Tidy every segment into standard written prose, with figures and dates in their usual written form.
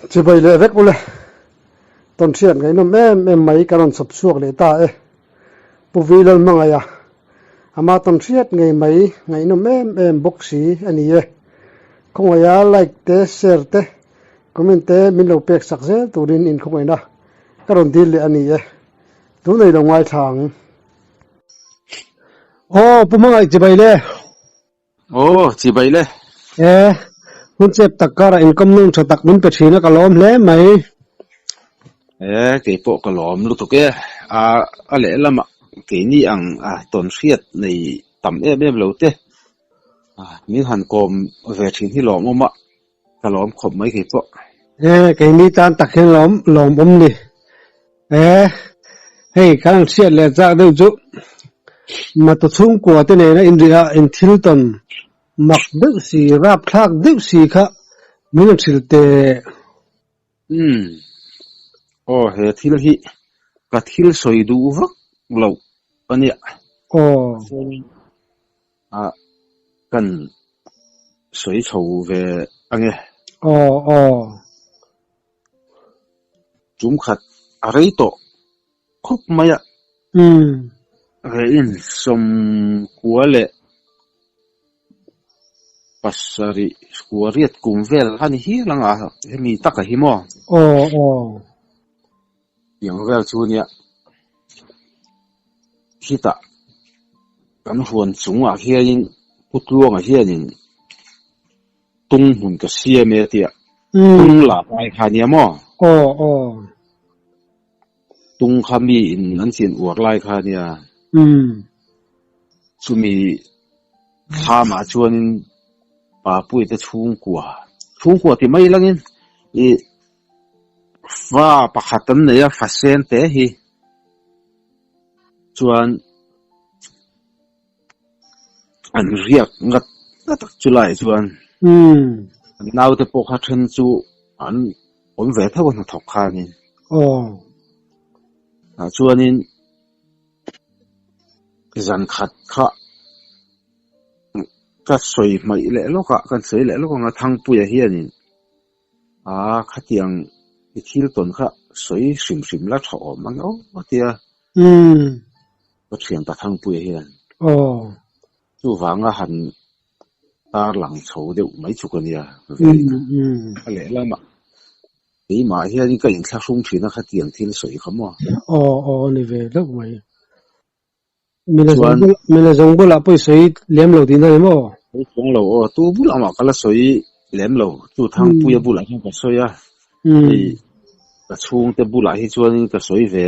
chỉ bây giờ vét bule tuần thiện cái nó em mấy cái nó sập suộc để ta bù vi lên mang ai ama tuần thiện ngày nó em bốc xí anh ấy không ai like te share te comment te mình lâu pek sắc dễ tụi in không ai na cái đó deal anh ấy tụi này là ngoài thằng bù mang ai chỉ bây giờ chỉ vậy đấy. Hun chep takara income nung cha tak min pe thina ka lom hle mai Cái bộ cái lòm lúc kia lẽ là mà cái ni ang tuần phiết này tầm em lâu thế mình hàn còm về thiên thì lòm mà cái lòm khom mấy cái bộ cái ni tan tak hen lom ni hey kan siat le za deu chu ma to chung ko te ne na india in thilton mak deu si rap thak deu si kha min thil te he thil hi ka thil soi du vak lo ania kan soi chou về ange chúng khát rei to khop maya rein som kuale pasari kuariat kumvel hani hi langa hemi taka himo yang vel chunia hita kan huan chunga hianin putluanga hianin tung hun ka siame tia tung la pai khania mo tung khami in an chin uar lai khania chumi khama chuanin pa pui te chung kwa ti mai langin va pakhatan ne ya fasen te hi chuan an riak ngat tak chulai chuan nau te pokha then chu an on ve thaw na thok khanin chuanin zan khat kha ka soi mai le loka kan soi le loka nga thang puya hianin khatiang i thil ton kha soi sim la tho mang tia ko thiang ta thang puya hian chu wanga han tar lang chho deuh mai chu kania le lama ei ma hian ka in thla sung thina khatiang thil soi khamo ni ve lo mai mila zong bula poi soi lem lo din na mo song lo tu bula ma kala soi lem lo chu thang puya bula ka soya ka chung te bula hi chuan ka soi ve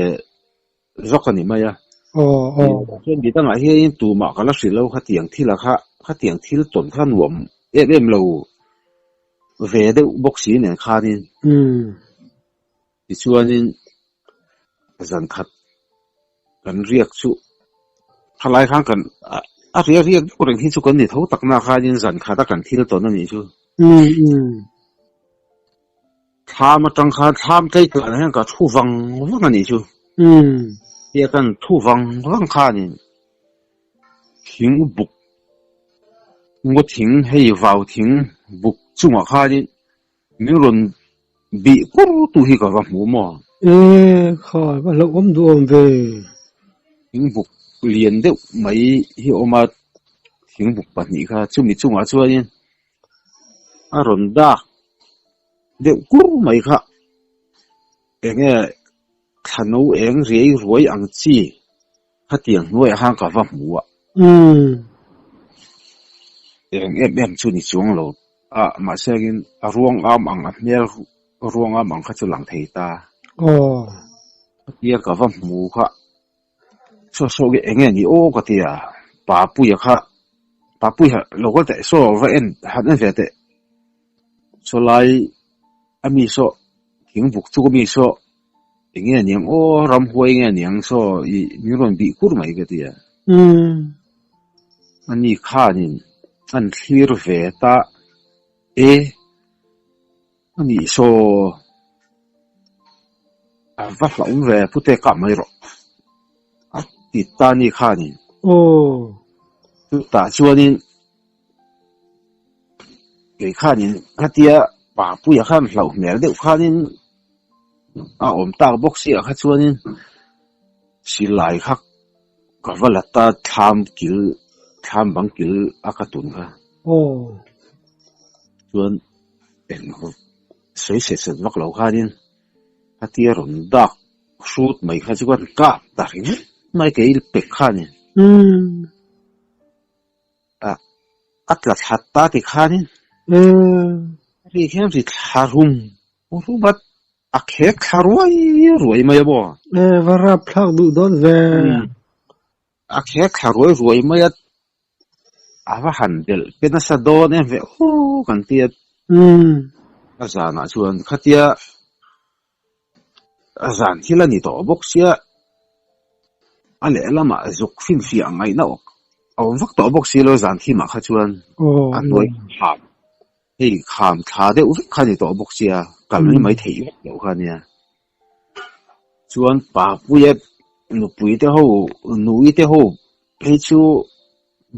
zokani maya chen bi tanga hi tu ma kala silo khatiang thila khatiang thil ton kha nuam em lo ve de boxi ne khanin ti chuanin zan khat kan riak chu khalai khang kan riak ko reng hi chu kan ni tho tak na khanin zan khata kan thil ton ani chu tham tang kha tham kai ka na ka thu wang ani chu ya kan thu wang khanin thing buk ngo thing hei vào thing buk chunga khanin miron bi ku tu hi ka wa mu mo khoi ba lo du ve thing buk liền deuh mai hi oma thing buk pani kha chumi chunga chuanin ron da deuh kur mai kha enge thano eng rei ruai ang chi khatiang nuai hang ka wa mu em chu ni chuang lo ma segin ruang am ang mel ruang am ang kha chu lang thei ta ia ka wa mu kha so ge enge ni ka tia pa pu ya kha pa pu ha lo ko te so va en han ve te so lai ami so thing buk chu mi so enge niang ram huai nge niang so I miron bi kur mai ge tia ani khanin an thlir ve ta ani so va hlong ve pute ka mai ro ti ta ni khanin tu ta chuanin ge khanin khatia bà bùi khăn lẩu mẹ đều khăn nên ôm ta bốc xì khăn chuan nên xì lại khắc có vật là ta tham bằng kiểu ác tuần ha chuan em sấy sệt vắt lẩu khăn nên hạt tiệt run đặc suốt mấy khăn chuan cả ta hình mấy cái bịch khăn nên là hạt ta thì khăn nên thì khi em harum bắt khét haruai ruồi mày bỏ varap thak du don ve khét haruai ruồi mày ava handel penasa don em ve kan tiệt azana chuan khatia azan thila ni to boxia ale lama zuk fin fi angai na ok awm vak to boxi lo zan thi ma kha chuan anoi ham hei kham tha de u khani to boxia kal ni mai thei lo khania chuan pa puye nu pui te ho nui te ho hei chu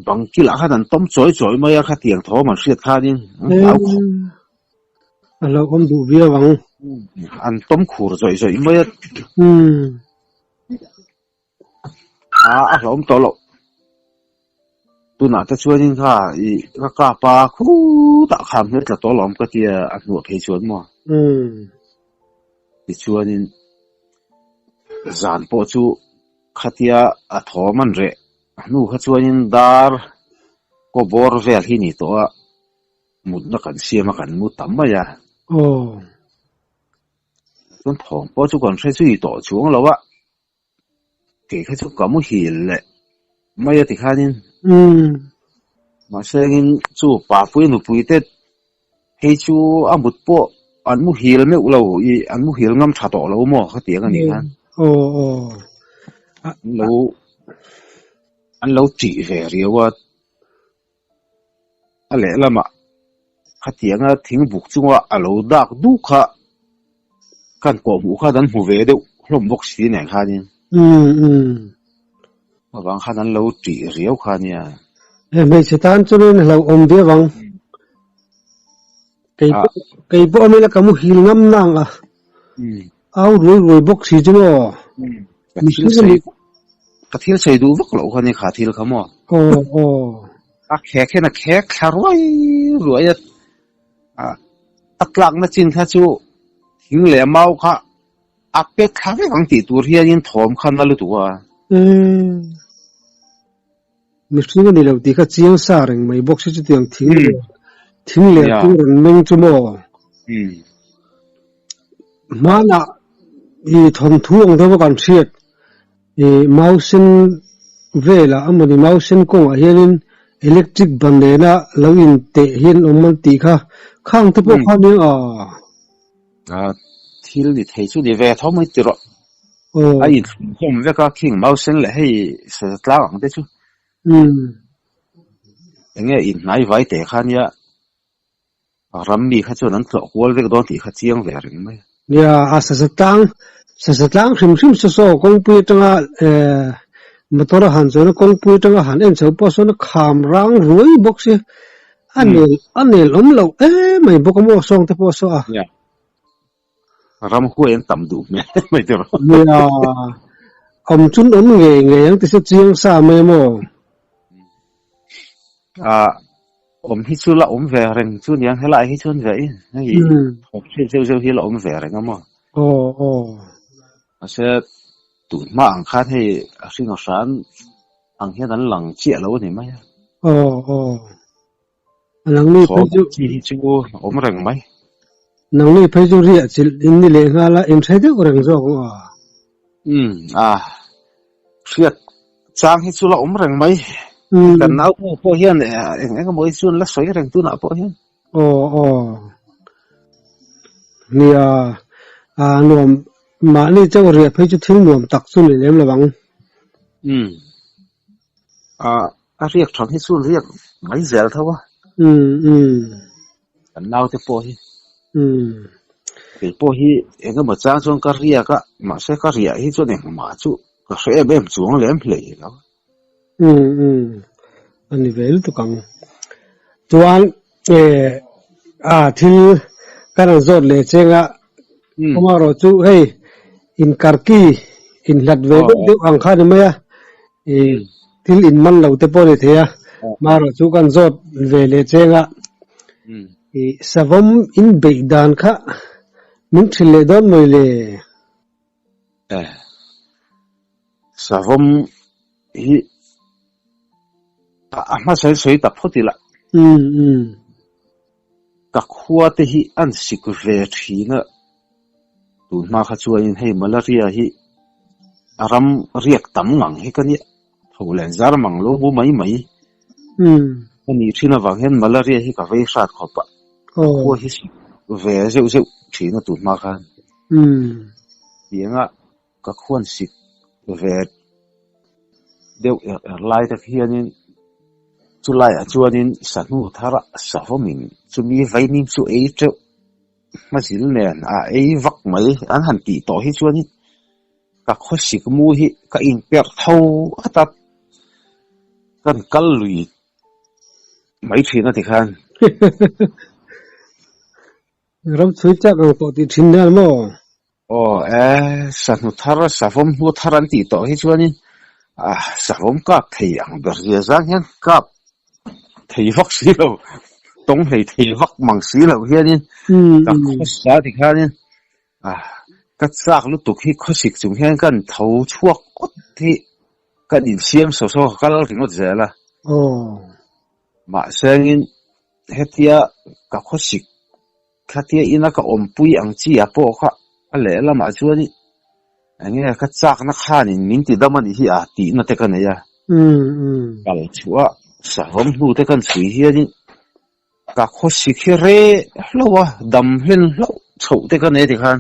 bangki la khan tom choi choi mai kha tiang tho ma hriat khanin au alo om du via wang an tom khur choi choi mai a hlom to lo tu na ta chuanin kha I ka pa khu ta kham het la to lom ka tia a nu phei chuan mo ti chuanin zan po chu khatia a thoman re nu kha chuanin dar ko bor vel hi ni to a mut na kan siama kan mu tam ma ya chuan thong po chu kon hre chu I to chuang lo wa ke kha chu kamu hil le mai ti khanin mà xem chú bà pui nụ pui tết hay chú ăn bột po ăn mu hil mấy lâu ăn mu hil ngâm trà đỏ lâu mà cái tiếng anh ha ăn lâu chỉ về riêu à anh lẽ là mà cái tiếng à tiếng bục chung à lâu đạc du khá căn cổ mũ khá đánh hù về đâu lồng bốc xí này khá đi mà bằng khá đánh lâu chỉ riêu khá nha mấy chị tan cho nên là ông biết vâng cái bộ này là cả một hình ngâm nặng à áo rồi bốc xí chứ mà cái thiên xây đủ vất lỗ con này khá thiên không à khé khé là khé khá rồi lặng nó chín thà chú tiếng lẻ mau khá bé khá cái vắng tỷ tuổi hiện nhiên thòm khăn là lúc à mình suy nghĩ là tí cái chiang sa rừng mấy bốc xí cho tiếng tiếng lẻ tiếng rừng mình cho mò mà là thằng thu ông đó còn thiệt máu sinh về là ông mình máu sinh cũng ở hiện electric band này là lâu in tệ hiện ông mình tí kha khang tập bộ khang như thì là thấy chú đi về tháo mới được ai không về cái kinh máu sinh lại hay sẽ lao bằng đấy chú nghe in nãy vài tệ khan ya ram mi khá cho nên thọ qual về cái đó thì khá chiang về rồi mấy ya sa tang sim so kong pui tanga motor han zo na kong pui tanga han en chho po so na kham rang roi box se anel lo mai bok mo song te po so a ram hu en tam du me mai te ya chun nge yang te se chiang sa me mo hi chu la về rừng chu nhang hay lại hi chuan vậy cái gì siêu hi la về rừng mà sẽ tụi mà ăn khát hay sinh hoạt sản ăn hết đánh lằng chia lâu thì mấy lằng mi phải chi chu rừng mấy lằng mi phải chu riết chỉ in đi lên là em thấy được rừng rồi riết trang hi chu la rừng mấy cần nào cũng có hiền này anh có mỗi xuân là xoáy rừng tu nào có hiền nuông mà này cháu riết phải cho thiếu nuông tắc xuân để em là bằng riết trong hi xuân riết mấy giờ thôi cần nào thì có hiền cái có hiền anh có một trang trong cái riết cả mà sẽ cái riết hi xuân này mà chú cái sẽ em xuống lên plei đó anh về lúc tụi con tuan thì cái nào rốt lệ chêng ạ không mà rồi chú hey in karki in lật về lúc điệu hàng khai được mấy à thì in man lâu tế bò để thế à mà rồi chú cần rốt về lệ chêng ạ savom in bị đàn khá mình chỉ lệ đón mới lệ savom hi mà sai tập hết rồi các khoa thì hi ăn xịt về thì nữa tụi mà khai chuối hay malaria hi aram riek tam ngang hi cái này hầu lên giá mang lô bố mấy cái này thì nó vàng hen malaria hi cả vây sát khó bạ khoa hi về rêu thì nó tụi mà khai tiếng á các khoan xịt về đều lại được hiện nên chú lại chú nên sản xuất thara sản phẩm mình chú mi vay nim chú ấy chứ mà chỉ là ấy vắt mấy anh hẳn tỷ tỏi hết chú nên các khoa sĩ cái mua hi các in bẹt thâu tất cần cắt lùi mấy chuyện nó thì khan rồi suy chắc là có tí chuyện nào mà sản xuất thara sản phẩm mua thara tỷ tỏi hết chú nên sản phẩm các thầy ăn được gì ra nhá các thầy vắc xí đâu tống thầy vắc bằng xí đâu kia nên các khoa sĩ thì khan nên các xác lúc tục khi có sự dùng hiện cái thấu chuộc cốt thì cái điểm xem sâu sâu cái đó thì nó dễ là mà xem in hết dia các có sự hết dia in cái ôm bụi ăn chi à bộ khác lẽ là mà chúa đi anh nghe cái xác nó khá nên mình thì đâu mà đi thì nó thế cái này à cái chúa sản phẩm nu thế cái suy hi đi các có sự khi re lâu đầm lên lâu chậu thế cái này thì khan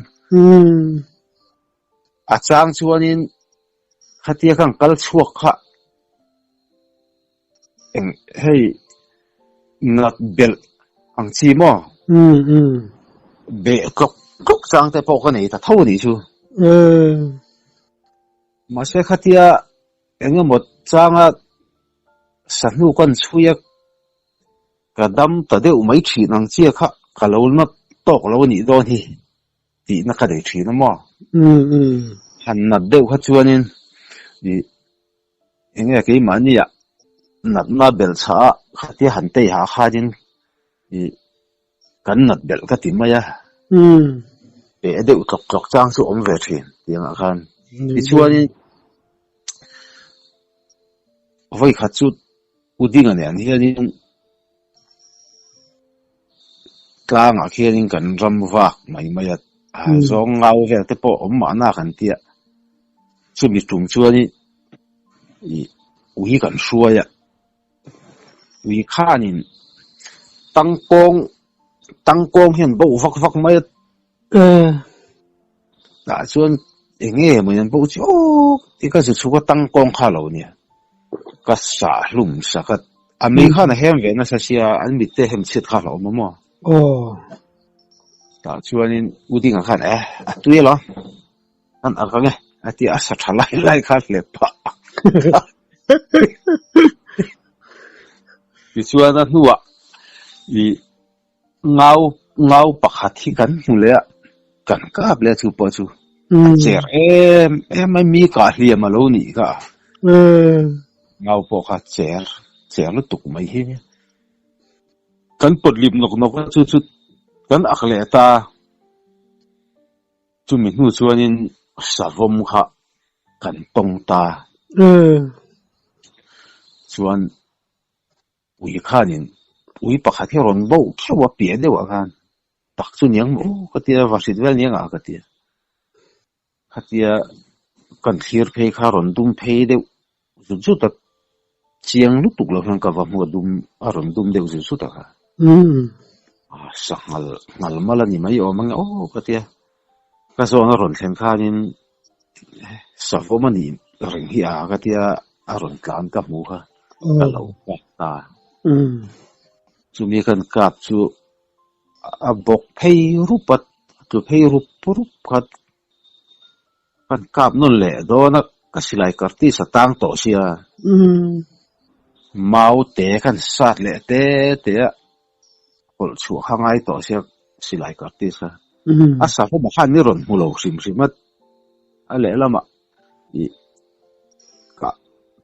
trang chuan in khatia kang kal chuak kha eng hey not bel ang chi mo be kok chang te po ka nei ta thau ni chu ma se khatia eng mo changa sanu kan chuya ka dam ta de umai thi nang chia kha ka lo na tok lo ni do ni ti na ka de thi na mo hẳn nạt đều khát chuan in thì nghe cái mà như vậy nạt na bel cha khát thì hẳn tây hạ khát in thì cắn nạt bel cái tìm mày để đều cọc trang số ôm về thuyền tiếng ạ khan thì chuan in vậy khát chút udin anh em hiện in ca ngã kia in cắn ram vạc mày zong ngau về tới bộ mà na khẩn tiệt chú bị trúng chúa đi uy cần xua ya uy khá nhìn tăng công hiện bộ vắc mấy đã chuan nghe mình bộ chứ cái cái sự có tăng công khá lâu nhỉ cái xả lùm xả cái America này hem về nó sẽ anh bị tê hem chết khá lâu mà đã chuan in udin khan tuy lo anh ở cái ati asa lại khát lệ pa vì chuan anh nuआ vì ngau pakhat hi kan hule kan ka ble chu po chu cher em mai mi ka hlia ma lo ni ka ngau po kha cher lu tuk mai hi kan pot lim nok chu kan akhle ta chu mi nu chuan in savom kha kan tong ta chuan ui khanin ui pakhat hi ron bo khawa pia dewa khan tak chu niang mo katia vasit vel niang a katia kan thir phei kha ron dum phei deu chu tak chiang lu tuk lo khan ka va mu dum a ron dum deu chu ta kha sangal malani mai o mang katia ka so nga ron thlen khanin savomani ring hi a katia a ron tlan ka mu kha ka lo ka ta chu mi kan kap chu a bok phei rupat tu phei rup khat kan kap non le do na ka silai karti sa tang to sia mau te kan sat le te kol chu hangai to sia silai kartis ka asa ko makhan ni ron mulo sim ale lama i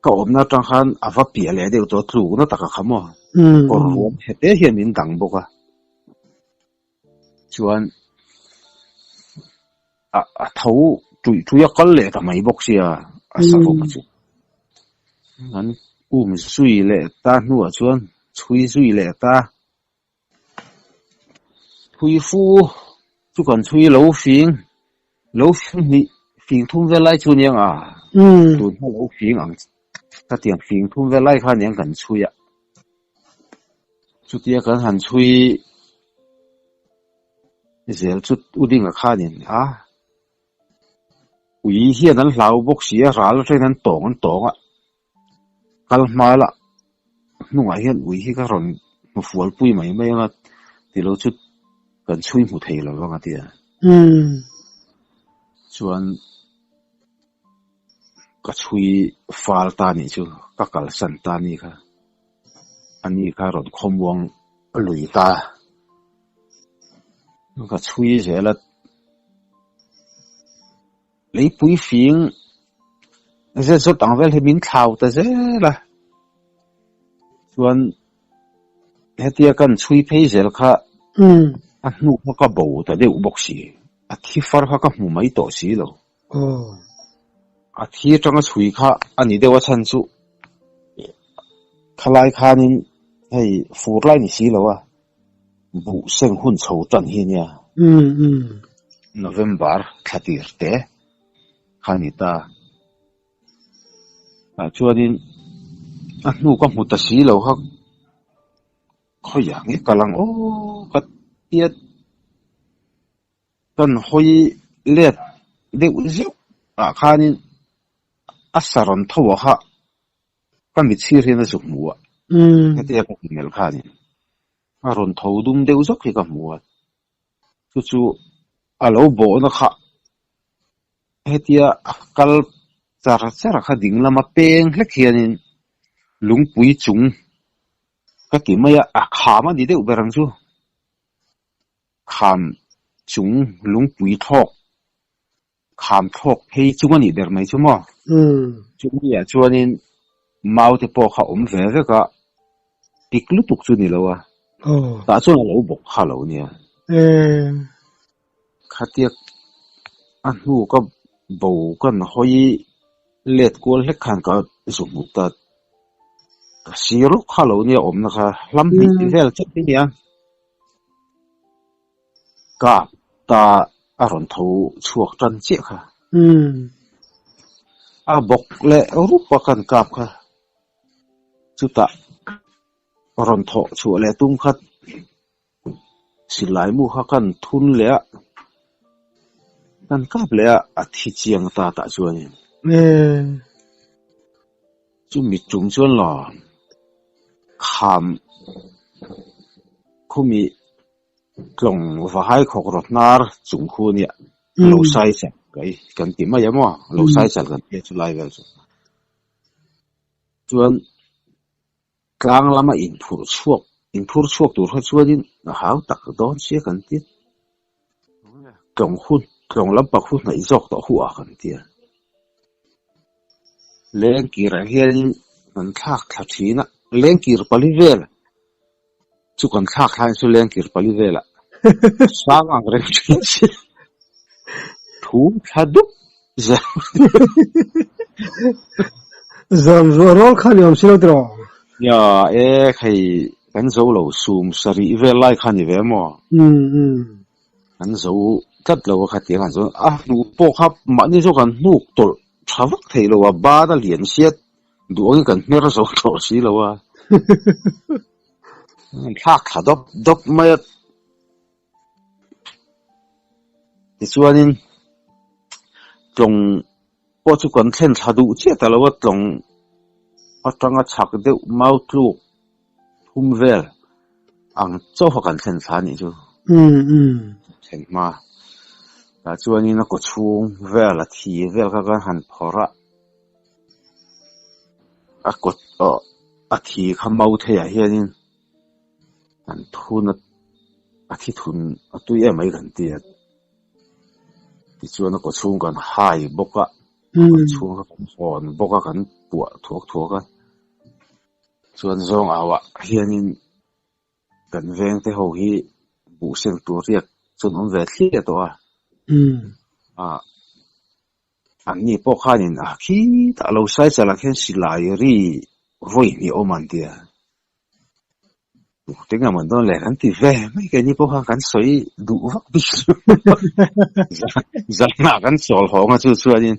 ka omna tang khan ava pia le de to tlu na taka khamo or ruam hete hian in dang boka chuan a thau tuya kal le ta mai bok sia asa ko ma chu an sui le ta nuwa chuan chui sui le ta thui fu chu kan chui lo fing ni fing thum ve lai chu niang tu na lo fing ang ta tiang fing thum ve lai kha niang kan chui a chu tia kan han chui zel chu uding a kha nin ui hian an hlau bok sia ral tren an tong a kal mala nunga hian ui hi ka ron mu fual pui mai nga ti lo chu kan chui mu thei lo nga tia chuan ka chui fal ta ni chu ka kal san ta ni kha ani kha ron khomwang lui ta ka chui zela lấy bụi phiền giờ số tặng về thì mình tháo ta zela chuan hetia kan chui phei zel kha a nu ka bo ta de u bok si a thi far ka mu mai to si lo a thi tanga chui kha ani dewa chan chu khalai khanin hei fur lai ni si lo bu seng hun chho tan hi nia November khatir te khanita chuanin a nu ka mu ta si lo ha khoi ya nge kalang ka tiat kan hoi let de uziu khanin asaron thawa ha kan mi chir hin azuk muwa hetia ka mel khanin aron thodum de uzok hi ka muwa chu alo bo na kha hetia kal chara kha ding lama peng hle khianin lungpui chung ka ki maya khama di de uberang chu kham chung lungpui thok kham thok phei chungani der mai chu mo chung ya chuanin mau te po kha ve ve ka tiklu tuk chu ni lowa ta chu lo bok kha lo nia khatiak anu ka bo kan hoi let kol he khan ka zumu ta siro kha lo nia omna kha lam ni vel chat ni nia ka ta aron tho chuak tan che kha a bok le rupa kan kap kha chuta ron tho chu le tum khat silai mu kha kan thun le kan kap le a thi chiang ta chuani chu mi chung chuan lo kham khumi klong va hai khok rot nar chung khu ni lo sai cha kai kan ti ma yamo lo sai chal kan e chu lai vel chu chuan klang lama in phur chuak tur kha chuanin hau tak don sia kan ti klong lam pa khu na izok to hu a kan ti leng ki ra hian kan thak thina leng kir palivel chu kan thak than chu leng kir palivela sang ang re thu thadu zam zorol khaniam silotro ya khai kan zo lo sum sari ve lai khani ve mo kan zo tat lo kha ti kan zo nu po khap ma ni zo kan nuk tol thawak thei lo wa ba da lian siat duang kan mer zo to si lo wa thak dop mai ti chuanin tlong po chu kan thlen thadu che ta lo wa tlong atanga chak de mau tlu thum vel ang cho kan thlen thani chu thlen ma ta chuanin na ko chung vel a thi vel ka kan han phora a ko a thi kha mau the ya hianin an thuna thi thun tui em ấy gần tiệt thì chuan nó có chung gần hai bốc á chung hòn bốc á gần bùa thuộc á chuan zong awa hianin gần veng te ho hi bu seng tu riat chun về thliat to anh ni po khanin khi ta lo sai chala khen silai ri voi ni oman tia tiếng mình đó là hắn thì về mấy cái như bố hắn soi đủ vắt đi giờ nào hắn soi họ mà chưa đi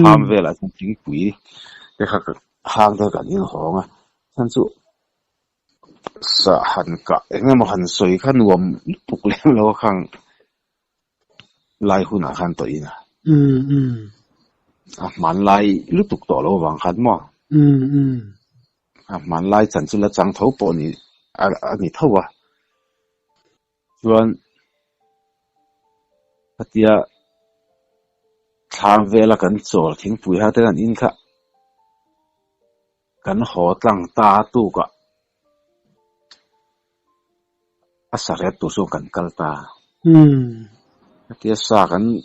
tham về là thằng chính quỷ cái khác hàng đó cái như họ mà hắn chú sợ hắn cả anh mà hắn soi hắn nuông bục lên lo hắn lai hun à hắn tới nè man lai lúc tục tỏ lo vàng hắn mà man lai chẳng chỉ là chẳng thấu bộ ni anh thâu à chuan tia tham về là cần chọn thỉnh bùi ha tên in khá cần họ tăng ta tu cả asa rep tu so cần kal ta tia sa cần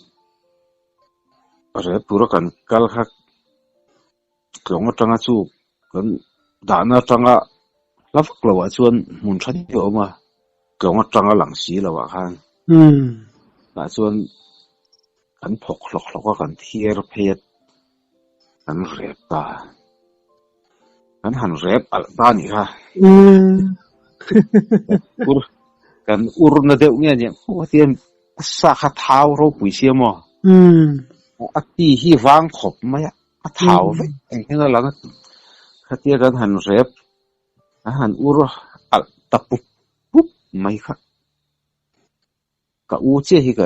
rep tu cần kal khắc long trăng chu cần đana trăng lắp lầu ở chuan muốn chắn chỗ mà kiểu nó trăng ở lăng xí lầu ở han là chuan cần phọc lọc cần thier phết cần rep ta cần hàn rep ở ta nhỉ ha cần urna đeo nghe nhỉ có tiền sa khát tháo rồi quỷ xe mà ti hi vang khop mà tháo vậy anh thấy là khát tiền cần hàn rep han ur al tapup pup mai kha ka u che hi ka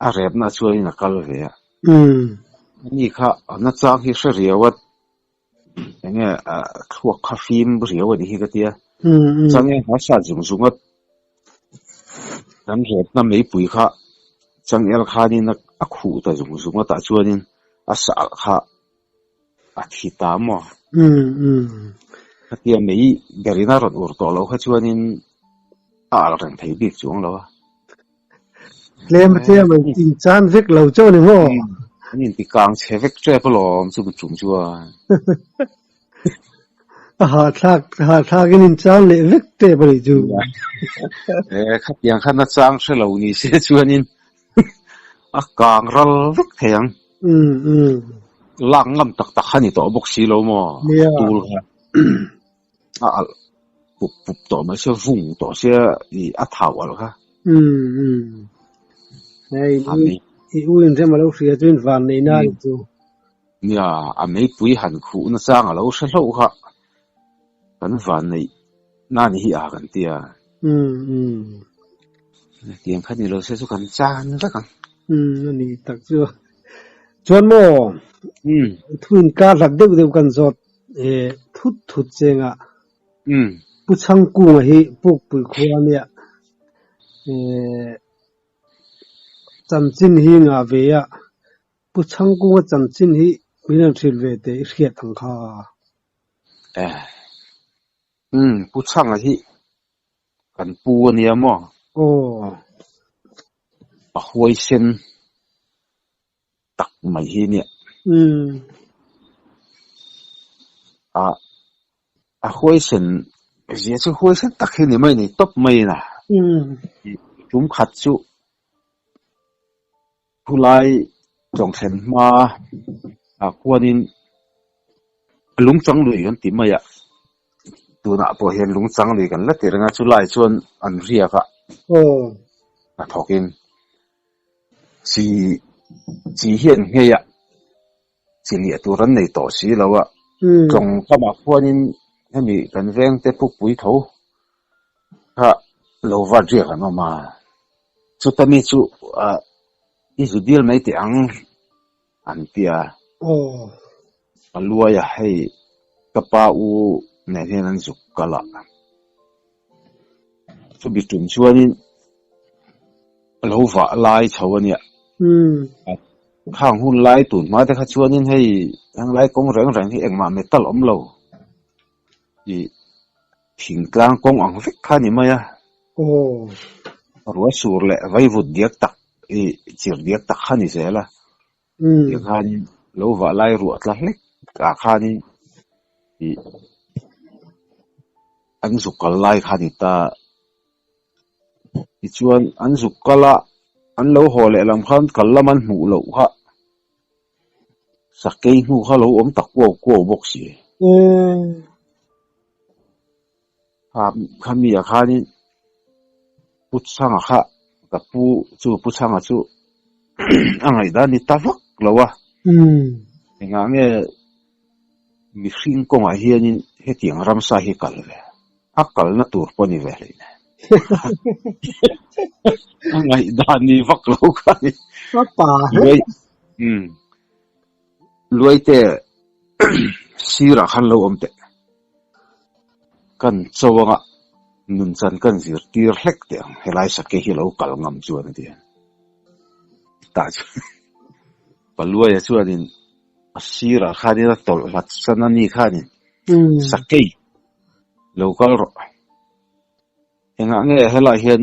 a rep na chuai na kal ve ni kha na chang hi shariawat enge a thuak kha fim riaw ni hi ka tia change ha sa jung jungat kan rep na mei pui kha changel kha ni na a khu ta jung junga ta chuanin a sa kha a thi ta mo tia mấy garina rot ur to lo kha chuanin al rang thei bik chuang lo lem tia mình tin chan vek lo cho ni ho nin ti kang che vek tre polom chu bu chung chua ha thak in chan le vek te bari chu khat yang khan na chang se lo ni se chuanin a kang ral vek theyang lang ngam tak tak khani to bok si lo mo tul al pup to ma se vung to se i a thau al kha nei i uin se ma lo sia twin van nei na chu nia a mei pui han khu na chang a lo se lo kha kan van nei na ni hi a kan tia tiang khan ni lo se chu kan chan ra kan ni tak chu chuan mo thuin ka lak deuh kan zot thut chenga pu chang ku hi puk pui khwania cham chin hi nga ve ya pu chang ku cham chin hi minan thil ve te riat thang kha pu chang hi kan pu ni mo a huai sen tak mai hi ni a huai sen je chu huai sen tak hi ni mai ni top mai na chúng khát chu pulai trong sen ma kwanin lung chang lui kan ti mai tu na po hian lung chang lui kan la tir nga chu lai chuan an ria ka a thokin chi hian nge ya chi li tu ran nei to si lawa trong kama kwanin hemi kan veng te puk pui tho ha lo va ria kan ma chu tami chu i zu deal mai te ang an pia alua ya hei kapa u ne hian an zuk kala chu bi tum chuanin lo va lai thawania khang hun lai tun ma te kha chuanin hei ang lai kong reng hi engma metal om lo i thing tlang kong ang vek kha ni maya รัวสูรเละไว้วุดเดียกตักจีรเดียกตักขันนี่เสียละเดียกขันเราว่าไล่รัวละเล็กกาขันนี่อันสุกไล่ขันนี่ตาชวนอันสุกละอันเราหัวเละลำขันกัลละมันหูเราฮะสักเกยหูเขาเราอมตักกัวบกสีครับมีอาคารนี้พุทธสังฆะกับผู้จูพุทธสังฆะจูอันไหนด้านนี้ตาฟักแล้ววะอย่างเงี้ยมีสิ่งกงอาเฮียนี่เหตุอย่างรำสาเหกัลเลยอักกัลน่ะตัวปนิเวเลยนะอันไหนด้านนี้ฟักแล้วกันนี่ป่ารวยแต่สีระขันเราอมเตกันโซวงะนุนจันกันสิร์ตีร์เล็กเดียงเฮลัยสักเกฮิเรากัลงามจวนเดียนตาจูปลวยจวนนินสีระขันนี่ตอลลัดสนันนี่ขันนี่สักเกยเรากัลรอยังไงเฮลัยเห็น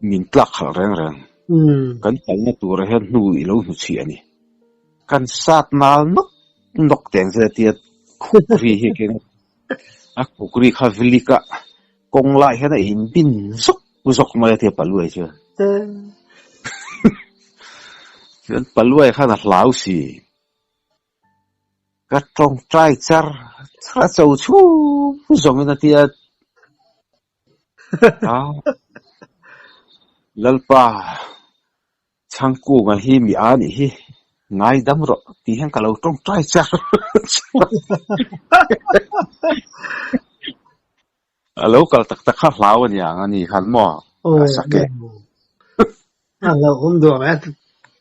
มินตลักขแรงกันแต่เนี่ยตัวเห็นนูอีเราหนุเชียนี่กันสัตว์นาลนกแต่งเสียทีคุกรีเฮกันคุกรีข้าวิลิกะกงไล่เห็นไอ้หินบินซกมาเทียบปลวยเชื่อเชื่อปลวยข้าหน้าลาวสิก็ตรงใจจาร์ถ้าเจ้าชู้ซกมาเทียบลัลป้าช่างกูมาหิมีอันนี้ง่ายดำรอที่เห็นกับเราตรงใจจาร์แล้วก็ตักข้าวเหลาอย่างนี้ขันหม้อสักเกตเราคงดูไหม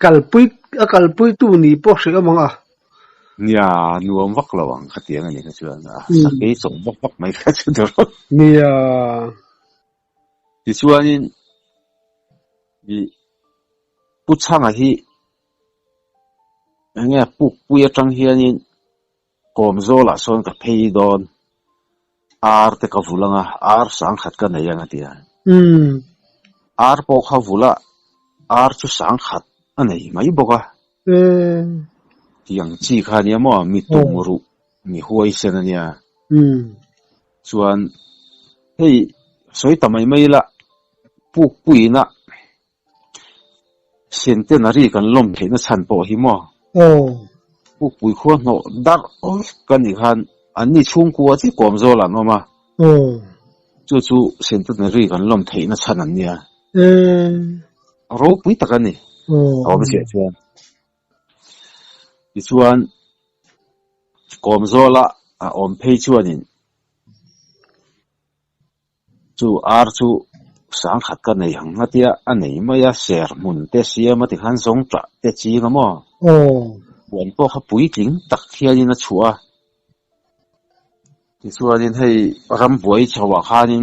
กัลปุยตู้นี้พวกเสือมั้งเนี่ยนัววักระวังขัดเตียงอันนี้ก็เชื่อนะสักเกตส่งวักไม่ขัดเชื่อเนี่ยที่ชัวนี่มีผู้ช่างที่เนี่ยปุยจังเฮียนี่กอมโซล่าส่วนกับเพย์ดอนอาร์เตกับฟุลังอาร์สังขัดกันในยังไงที่อาร์พกเขาฟุละอาร์ชุสังขัดอันไหนไม่บอกอ่ะอย่างที่ข้าเนี่ยมั่วมีตุงรุมีหัวอิเซนเนี่ยส่วนเฮ้ยสวยแต่ไม่ละปุยนะเซนเตนารีกันล้มเห็นฉันปอหิมั่วปุยขวานโนดักกันอีกคันอันนี้ช่วงกัวที่กอมโซลันออกมาจู่ๆเซนต์นารีกันล้มเทน่ะฉันอันเนี่ยรู้ปุยตะกันนี่เอาไปเสียชวนชวนกอมโซละอมเพยชวนนี่จู่อาร์จู่สังขัดกันในหังนัดเดียอันนี้ไม่ยาเสียมุนเตเสียมาที่ขันสงจักเตจีกันมั้งวันพวกเขาปุยจริงตักเทียนี่นะชัวที่ชัวนี่ให้รำป่วยชาวข้านี่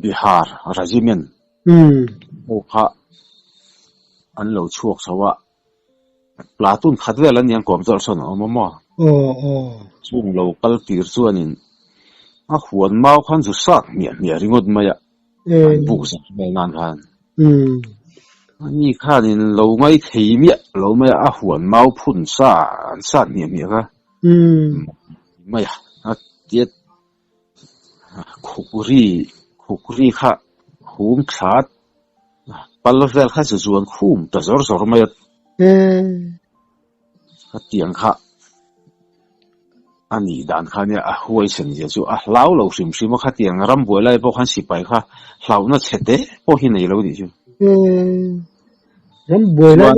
บิฮาร์ราจิเมนโอ้ข้าอันเราช่วงชาวปลาตุนขัดเวลันยังกอมจอลสนอมาม่ช่วงเรากัลตีร์ชัวนี่หัวเมาขันสุดสักเนี่ยริงดมาบุกสักไม่นานคันนี่ข้านี่เราไม่ขี้เมียเราไม่หัวเมาพุ่นซาเนี่ยค่ะไม่เจ็ดคุกรีข้าหุมขาดปัลลเวลข้าจะชวนคุมแต่สอไม่ข้าเตียงข้าอันนี้ด่านข้าเนี่ยหัวเส้นจะจู่เราสิมข้าเตียงรำบัวไล่พวกขันสิไปข้าเราน่าเฉดพวกที่ไหนเราดิจู่รำบัวไล่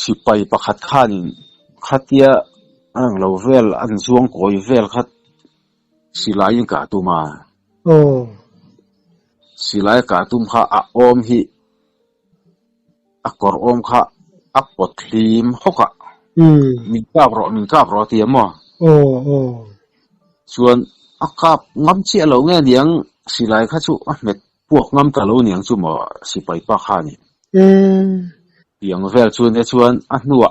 สิไปประคัดข้านี่ข้าเตียเราเวลอันช่วงก่อยเวลข้าสิลายิงกาตุมาสิลายกาตุมข้าอมฮีกอร์อมข้าปดทีมฮกมินกาบรอเตียมอ่ะส่วนกาบงำเชี่ยเราเนี่ยเนียงสิลายข้าจู่เม็ดพวกงำกะเราเนียงจู่มาสิไปปะข้านี่อย่างเวลชวนนัว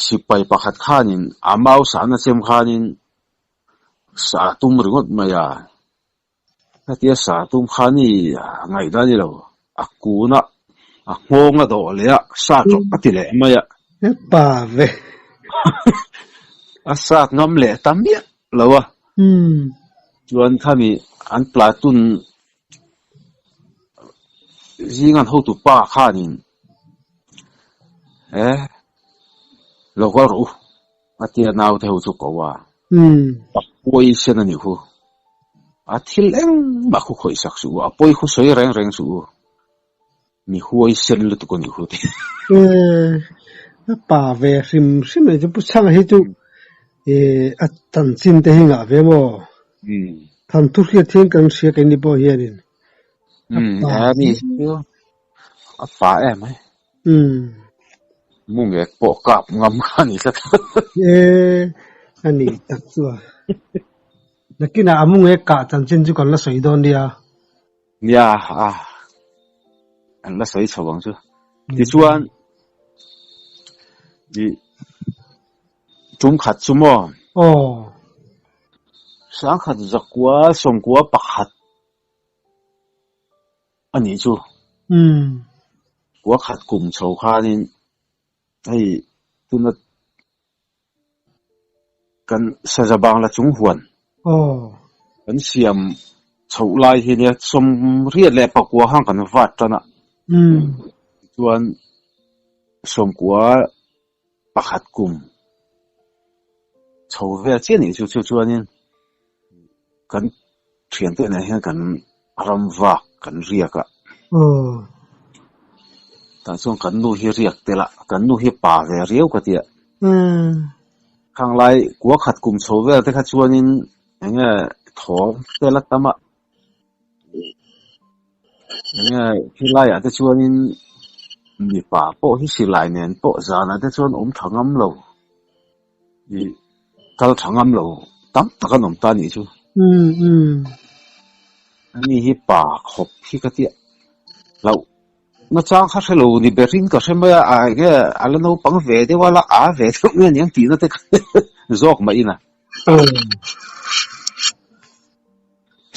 สิไปปะขัดข้านี่อามาสารนะเซมข้านี่ sa tum ringot maya hatia sa tum khani ngai da ni lo akuna a ngonga do le a sa tro patile maya pa ve a sa ngam le tamia lawa chuan khami an platun zingan ho tu pa khanin lo ga ru atia naw the hu chu ko wa poi sen ani hu a thil eng ma khu khoi sak su a poi khu soi reng reng su ni huai sen lu tu ko ni hu ti pa ve sim ne chu pu chang he chu a tan chin te hinga ve mo than tu hria thing kan sia ke ni bo hianin ni a pa em ai mung e po kap ngam khani sak ani tak chu nakina amung e ka tan chin chu kan la soi don dia ya an la soi chawang chu ti chuan di tum khat chu mo sang khat zakwa songkwa pakhat ani chu kwa khat kum chho khanin ai tuna kan sajabang la chung huan kan siam chho lai hi ne som riat le pakwa hang kan vat tana chuan somkwa pakhat kum chho ve chen ni chu chuanin kan thian te na hian kan ram va kan riaka ta chuan kan nu hi riak te la kan nu hi pa ve riau ka tia khang lai kwa khat kum chho ve te kha chuanin enge thom te la tama enge hilai a te chuanin mi pa po hi silai nen po zana te chuan thangam lo i kal thangam lo tam takan ta ni chu ani hi pa khop hi ka tia lo na chang kha thelo ni berin ka shema a ge alano pang ve de wala a ve thu nge nyang ti na te zok ma ina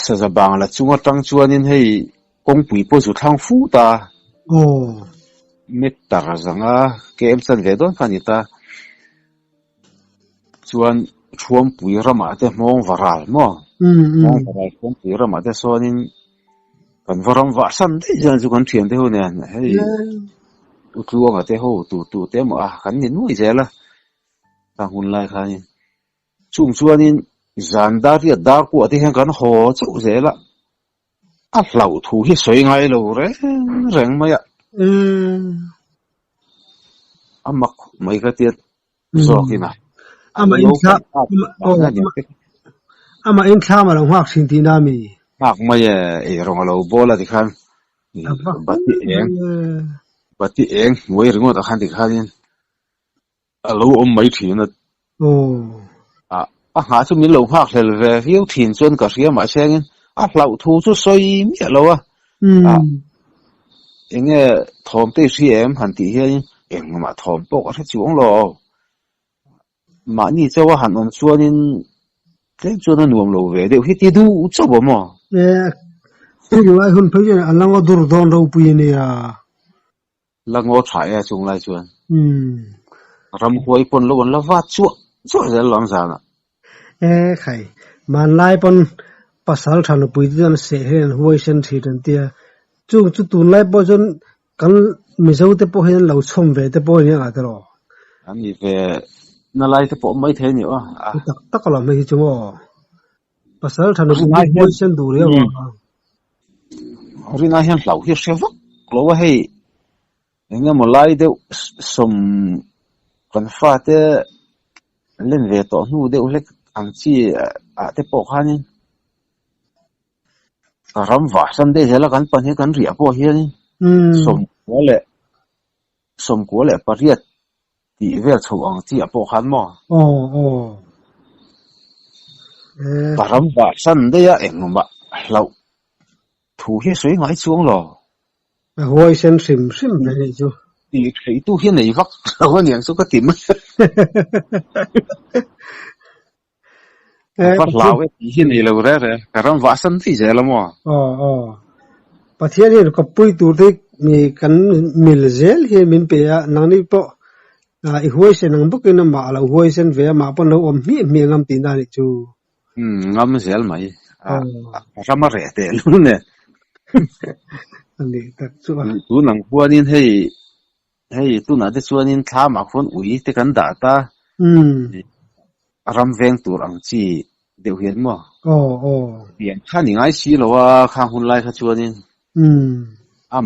sa za bang la chunga tang chuanin hei kong pui po chu thang fu ta met tar zanga kem chan ve don kanita chuan thuam pui rama te mong varal mo mong varal kong pui rama te sonin kan varam va san de jan chu kan thian te ho ne hei u tluanga te ho tu te mo kan ni nui zela ta hun lai khani chung chuanin zandari dar ku ati han kan ho chu zela a hlau thu hi soi ngai lo reng maya amak mai ka tiat zokina ama in kha ma long hak sin ti na mi hak mai e rong lo bola ti khan bati eng moi ringo ta khan ti khanin alo mai thina a ha chu min lo hak hlel ve hiu thin chon ka ria ma sengin a hlau thu chu soi mi lo enge thom te cm han ti hian eng ma thom pok a chuang lo ma ni chawa han on chuanin te chuan nuam lo ve de hi ti du chawa mo ti lai hun phei an lang dur don ro pu ni ya lango thai a chung lai chuan ram huai pon lo on la wa chu za long za na khai man lai pon pasal than pui jan se hen huai sen thi dan tia chu tu lai po jon kan mi zo te po hen lo chom ve te po ni a ta ro ani ve na lai te po mai the ni tak la mai chu mo pasal than huai sen du re ri na hian hlau hi shevak lo wa hei enga mo lai de som kan fa te len ve to nu de u lek ang chi a te po khanin ram va san de jela kan pan he kan ria po hian som ko le pariat ti ve chho ang chi a po khan mo ram va san de ya engma hlau thu hi soi ngai chuang lo hoi sen sim ve ni chu ti thei tu hi nei vak lo niang su ka tim ก็ลาวที่นี่เราเร่การำว่าสันที่เจละมั้งประเทศนี้ก็ปุยตัวที่มีกันมิลเซลเฮมินเปียนังนี่ปะอีหัวเส้นนังบุกินมาละหัวเส้นเวียมาปนเรามีงามตีนานี่จูงามเซลไหมรำมาเร่เตลุเนี่ยอันนี้แต่ส่วนตัวหนังพวกนี้ให้ตัวนั้นที่ส่วนนี้ท้ามาคนอุ้ยที่กันด่าตารำเวงตัวอังจีเดี๋ยวเห็นมั้งเปลี่ยนข้าหนิง่ายสิหรอว่าข้างคนไล่ข้าส่วนนี้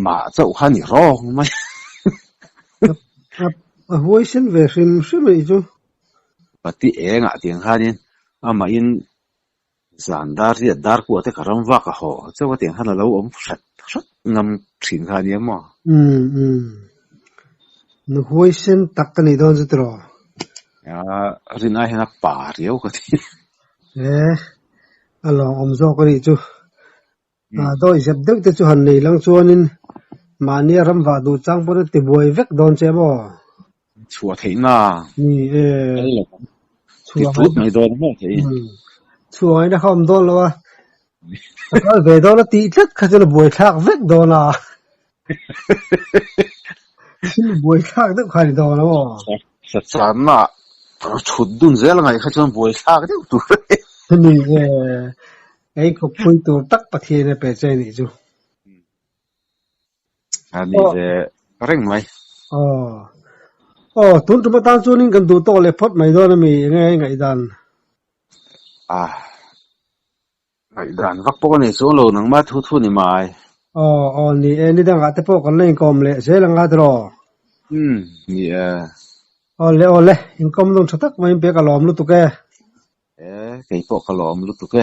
มาเจ้าข้าหนิร้องไหมหัวเส้นเวียริมใช่ไหมจูปฏิเองเตียงข้านี้มาอินสันดาร์ดาร์กว่าที่การำว่าก็เหรอเจ้าว่าเตียงข้าเราชัดงามสิ่งข้านี้มั้งนึกหัวเส้นตักกันนี่โดนจุดรอรินไอ้เห็นป่าเรียวก็ทีลองจอกนี่จูโดยเสพดึกแต่จูหันนี่หลังส่วนนี้มาเนี่ยรำว่าดูจังปุ่นติบวยเวกโดนเจ็บบ่ชัวทิ้งน่ะนี่ชัวทุบไม่โดนมั้งทีชัวไอ้เด็กเขาโดนแล้ววะก็เวโดนแล้วตีทึกเขาจะบวยทักเวกโดนอ่ะบวยทักตึกใครโดนแล้วบ่สัตว์สามน่ะชุดดุนเซลไงเขาจะบวยทักเดี๋ยวตัวนี่ไอ้ก็คุยตัวตักประเทศเนี่ยเป็นใจนี่จูอันนี้จะเร่งไหมทุนจุดมาตั้งช่วงนี้กันดูโตเลยพอดไม่โดนมีไงดันไงดันวักพวกนี้ส่วนเราหนังมาทุนี่มานี่ดังอาจจะพวกกันเล่นคอมเลยเสียหลังอาตรอนี่เลยอินคอมต้องชัดตักไม่เป็นกระหล่อมลุตุกแกไก่พวกกระหล่อมลุตุกแก